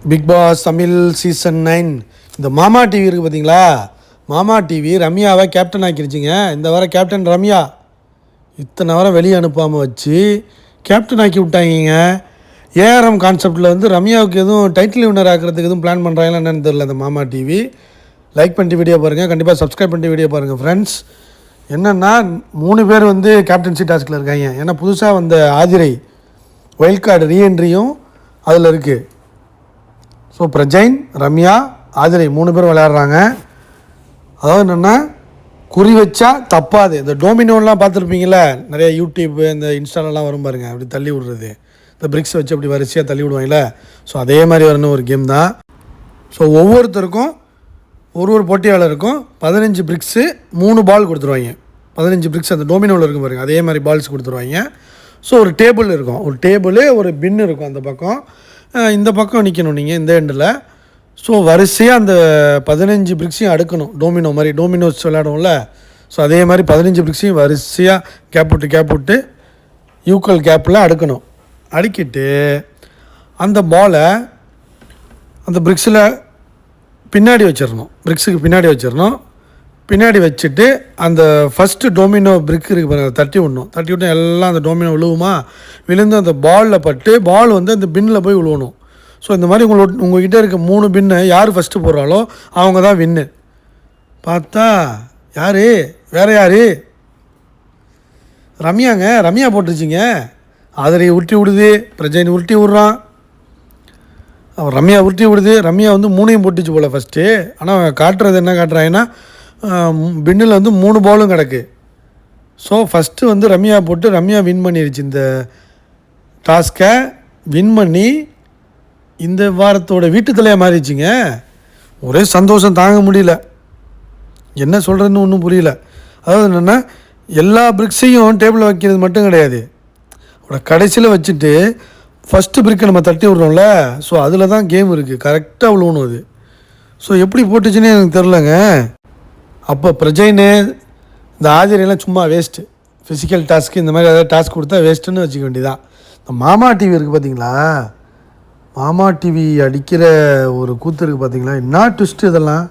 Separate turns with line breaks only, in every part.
Big pass Tamil season 9 இந்த மாமா TV இருக்குது பார்த்தீங்களா? மாமா டிவி ரம்யாவை கேப்டன் ஆக்கிருச்சிங்க. இந்த வாரம் கேப்டன் ரம்யா. இத்தனை வாரம் வெளியே அனுப்பாமல் வச்சு கேப்டன் ஆக்கி விட்டாங்க. ஏஆர்எம் கான்செப்டில் வந்து ரம்யாவுக்கு எதுவும் டைட்டில் வின்னர் ஆக்கிறதுக்கு எதுவும் பிளான் பண்ணுறாங்களா என்னன்னு தெரியல. இந்த மாமா டிவி லைக் பண்ணிட்டு வீடியோ பாருங்கள், கண்டிப்பாக சப்ஸ்கிரைப் பண்ணிட்டு வீடியோ பாருங்கள் ஃப்ரெண்ட்ஸ். என்னென்னா 3 பேர் வந்து கேப்டன்சி டாஸ்கில் இருக்காங்க. ஏன்னா புதுசாக வந்த ஆதிரை வைல்ட் கார்டு ரீஎன்ட்ரியும் அதில் இருக்குது. ஸோ பிரஜைன், ரம்யா, ஆதிரை 3 பேர் விளையாடுறாங்க. அதாவது என்னென்னா குறி வச்சா தப்பாது. இந்த டோமினோலாம் பார்த்துருப்பீங்கள, நிறைய யூடியூப் இந்த இன்ஸ்டாலெலாம் வரும் பாருங்கள், அப்படி தள்ளி விடுறது. இந்த பிரிக்ஸ் வச்சு அப்படி வரிசையாக தள்ளி விடுவாங்களே, ஸோ அதே மாதிரி வரணும் ஒரு கேம் தான். ஸோ ஒவ்வொருத்தருக்கும் ஒரு போட்டியாளருக்கும் 15 பிரிக்ஸு 3 பால் கொடுத்துருவாங்க. 15 பிரிக்ஸ் அந்த டோமினோவில் இருக்கும் பாருங்கள், அதே மாதிரி பால்ஸ் கொடுத்துருவாங்க. ஸோ ஒரு டேபிள் இருக்கும், ஒரு டேபிள் ஒரு பின் இருக்கும். அந்த பக்கம் இந்த பக்கம் நிற்கணும் நீங்கள் இந்த எண்டில். ஸோ வரிசையாக அந்த 15 பிரிக்ஸையும் அடுக்கணும். டோமினோ மாதிரி, டோமினோஸ் விளையாடுவோம்ல, ஸோ அதே மாதிரி 15 பிரிக்ஸையும் வரிசையாக கேப் விட்டு யூக்கல் கேப்பில் அடுக்கணும். அடுக்கிட்டு அந்த பாலை அந்த பிரிக்ஸில் பின்னாடி வச்சிடணும். பிரிக்ஸுக்கு பின்னாடி வச்சிடணும். பின்னாடி வச்சுட்டு அந்த ஃபஸ்ட்டு டோமினோ பிரிக் இருக்குது பாருங்கள், தட்டி விட்டு எல்லாம் அந்த டோமினோ விழுவுமா, விழுந்து அந்த பாலில் பட்டு பால் வந்து அந்த பின்னில் போய் விழுவணும். ஸோ இந்த மாதிரி உங்கள்கிட்ட இருக்க 3 பின்னு யார் ஃபஸ்ட்டு போடுறாலோ அவங்க தான் வின்னு. பார்த்தா யார், வேறு யார், ரம்யாங்க. ரம்யா போட்டுருச்சிங்க. ஆதிரையை உருட்டி விடுது, பிரஜைனை உருட்டி விட்றான், ரம்யா உருட்டி விடுது. ரம்யா வந்து 3ஐயும் போட்டுச்சு போல் ஃபஸ்ட்டு. ஆனால் காட்டுறது என்ன காட்டுறாங்கன்னா, பின்னில் வந்து 3 பாலும் கிடக்கு. ஸோ ஃபஸ்ட்டு வந்து ரம்யா போட்டு ரம்யா வின் பண்ணிடுச்சு. இந்த டாஸ்கை வின் பண்ணி இந்த வாரத்தோட வீட்டு தலையாக மாறிடுச்சிங்க. ஒரே சந்தோஷம் தாங்க முடியல, என்ன சொல்கிறதுன்னு ஒன்றும் புரியல. அதாவது என்னென்னா எல்லா பிரிக்ஸையும் டேபிளில் வைக்கிறது மட்டும் கிடையாது, அவரோட கடைசியில் வச்சுட்டு ஃபஸ்ட்டு பிரிக்கை நம்ம தட்டி விட்றோம்ல, ஸோ அதில் தான் கேம் இருக்குது. கரெக்டாக விழுவணும் அது. ஸோ எப்படி போட்டுச்சுன்னு எனக்கு தெரிலங்க. அப்போ பிரஜைன்னு இந்த ஆதிரையெல்லாம் சும்மா வேஸ்ட்டு. ஃபிசிக்கல் டாஸ்க்கு இந்த மாதிரி ஏதாவது டாஸ்க் கொடுத்தா வேஸ்ட்டுன்னு வச்சுக்க வேண்டியதான். இந்த மாமா டிவி இருக்குது பார்த்தீங்களா, மாமா டிவி அடிக்கிற ஒரு கூத்து இருக்குது பார்த்தீங்களா, என்ன ட்விஸ்ட்டு இதெல்லாம்.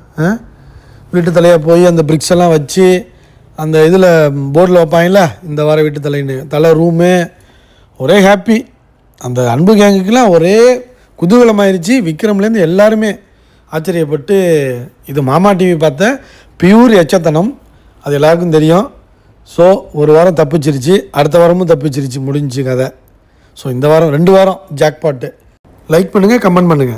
வீட்டு தலையாக போய் அந்த பிரிக்ஸ் எல்லாம் வச்சு அந்த இதில் போர்டில் வைப்பாங்களா, இந்த வாரம் வீட்டு தலைன்னு தலை ரூமு, ஒரே ஹாப்பி. அந்த அன்பு கேங்குக்கெலாம் ஒரே குதூகலமாயிருச்சு. விக்ரம்லேருந்து எல்லாருமே ஆச்சரியப்பட்டு இது மாமா டிவி பார்த்த பியூர் எச்சத்தனம், அது எல்லாருக்கும் தெரியும். ஸோ ஒரு வாரம் தப்பிச்சிருச்சு, அடுத்த வாரமும் தப்பிச்சிருச்சு, முடிஞ்சு கதை. ஸோ இந்த வாரம் 2 வாரம் ஜாக்பாட்டு. லைக் பண்ணுங்கள், கமெண்ட் பண்ணுங்கள்.